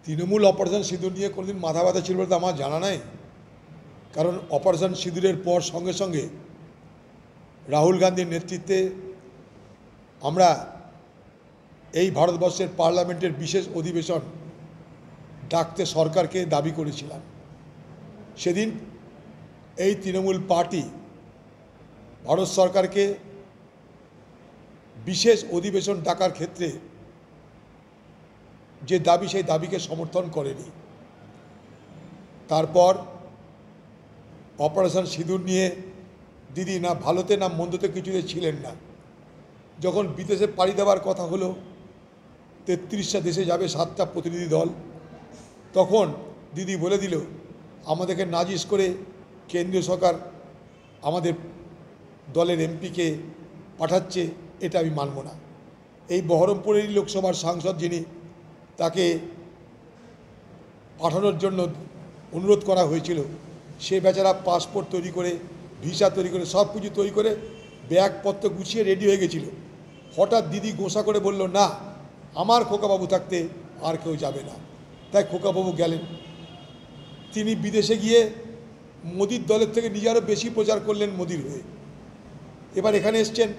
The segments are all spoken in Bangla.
তৃণমূল অপারেশন সিঁদুর নিয়ে কোনোদিন মাথা ব্যথা ছিল বলে তো আমার জানা নাই। কারণ অপারেশন সিঁদুরের পর সঙ্গে সঙ্গে রাহুল গান্ধীর নেতৃত্বে আমরা এই ভারতবর্ষের পার্লামেন্টের বিশেষ অধিবেশন ডাকতে সরকারকে দাবি করেছিলাম। সেদিন এই তৃণমূল পার্টি ভারত সরকারকে বিশেষ অধিবেশন ডাকার ক্ষেত্রে যে দাবি, সেই দাবিকে সমর্থন করেনি। তারপর অপারেশন সিঁদুর নিয়ে দিদি না ভালোতে না মন্দতে কিছুতে ছিলেন না। যখন বিদেশে পাড়ি দেওয়ার কথা হলো, 33টা দেশে যাবে 7টা প্রতিনিধি দল, তখন দিদি বলে দিল আমাদেরকে নাজিশ করে কেন্দ্রীয় সরকার আমাদের দলের এমপিকে পাঠাচ্ছে, এটা আমি মানব না। এই বহরমপুরেরই লোকসভার সাংসদ যিনি, তাকে পাঠানোর জন্য অনুরোধ করা হয়েছিল, সে বেচারা পাসপোর্ট তৈরি করে, ভিসা তৈরি করে, সব কিছু তৈরি করে ব্যাগপত্র গুছিয়ে রেডি হয়ে গেছিল। হঠাৎ দিদি গোসা করে বলল, না, আমার খোকাবাবু থাকতে আর কেউ যাবে না। তাই খোকাবাবু গেলেন। তিনি বিদেশে গিয়ে মোদির দলের থেকে নিজে আরও বেশি প্রচার করলেন মোদির হয়ে। এবার এখানে এসছেন,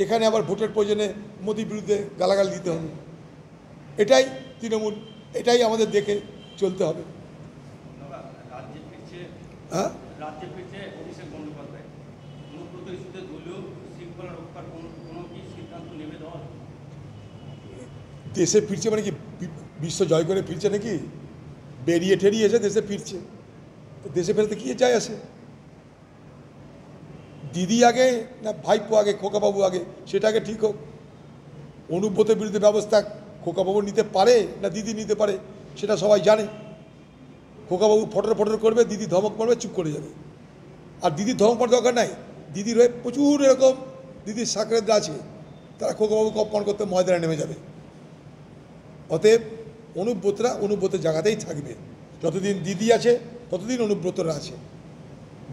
এখানে আবার ভোটের প্রয়োজনে মোদির বিরুদ্ধে গালাগাল দিতে হবে। এটাই তৃণমূল, এটাই আমাদের দেখে চলতে হবে। হ্যাঁ, দেশে ফিরছে মানে কি বিশ্ব জয় করে ফিরছে নাকি? বেরিয়ে ঠেরিয়ে এসে দেশে ফিরছে। তো দেশে ফেরতে কি যায় আসে? দিদি আগে না ভাইপো আগে, খোকাবাবু আগে, সেটা আগে ঠিক হোক। অনুব্রতের বিরুদ্ধে ব্যবস্থা খোকাবাবু নিতে পারে না দিদি নিতে পারে, সেটা সবাই জানে। খোকাবাবু ফটর ফটর করবে, দিদি ধমক মারবে, চুপ করে যাবে। আর দিদির ধমক মারার দরকার নাই। দিদির হয়ে প্রচুর এরকম দিদির সাকরেদরা আছে, তারা খোকাবাবুকে অপমান করতে ময়দানে নেমে যাবে। অতএব অনুব্রতরা অনুব্রতের জায়গাতেই থাকবে। যতদিন দিদি আছে ততদিন অনুব্রতরা আছে।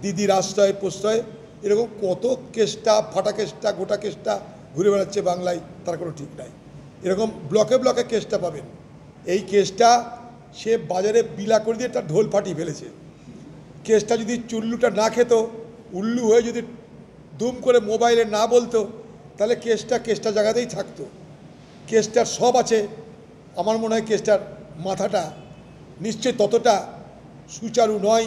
দিদির আশ্রয় প্রশ্রয় এরকম কত কেসটা, ফাটা কেসটা, গোটা কেসটা ঘুরে বেড়াচ্ছে বাংলায়, তার কোনো ঠিক নাই। এরকম ব্লকে ব্লকে কেসটা পাবেন। এই কেসটা সে বাজারে বিলা করে দিয়ে তার ঢোল ফাটিয়ে ফেলেছে। কেসটা যদি চুল্লুটা না খেত, উল্লু হয়ে যদি দুম করে মোবাইলে না বলতো, তাহলে কেসটা জায়গাতেই থাকতো। কেসটার সব আছে। আমার মনে হয় কেসটার মাথাটা নিশ্চয় ততটা সুচারু নয়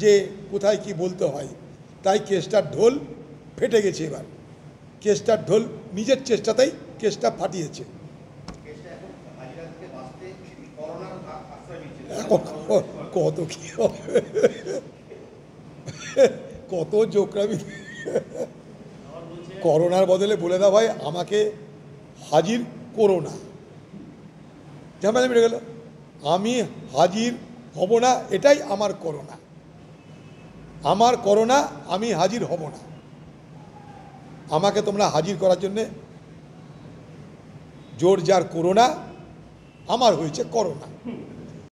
যে কোথায় কি বলতে হয়। তাই কেসটার ঢোল ফেটে গেছে। এবার কেসটার ঢোল নিজের চেষ্টাতেই কেসটা ফাটিয়েছে। এখন কত কি হবে, কত জোকরামি। করোনার বদলে বলে দাও ভাই, আমাকে হাজির করো না, ঝামেলা মিটে গেল। আমি হাজির হব না, এটাই আমার করোনা। আমার করোনা, আমি হাজির হব না। আমাকে তোমরা হাজির করার জন্যে জোর জার করো না, আমার হয়েছে করোনা।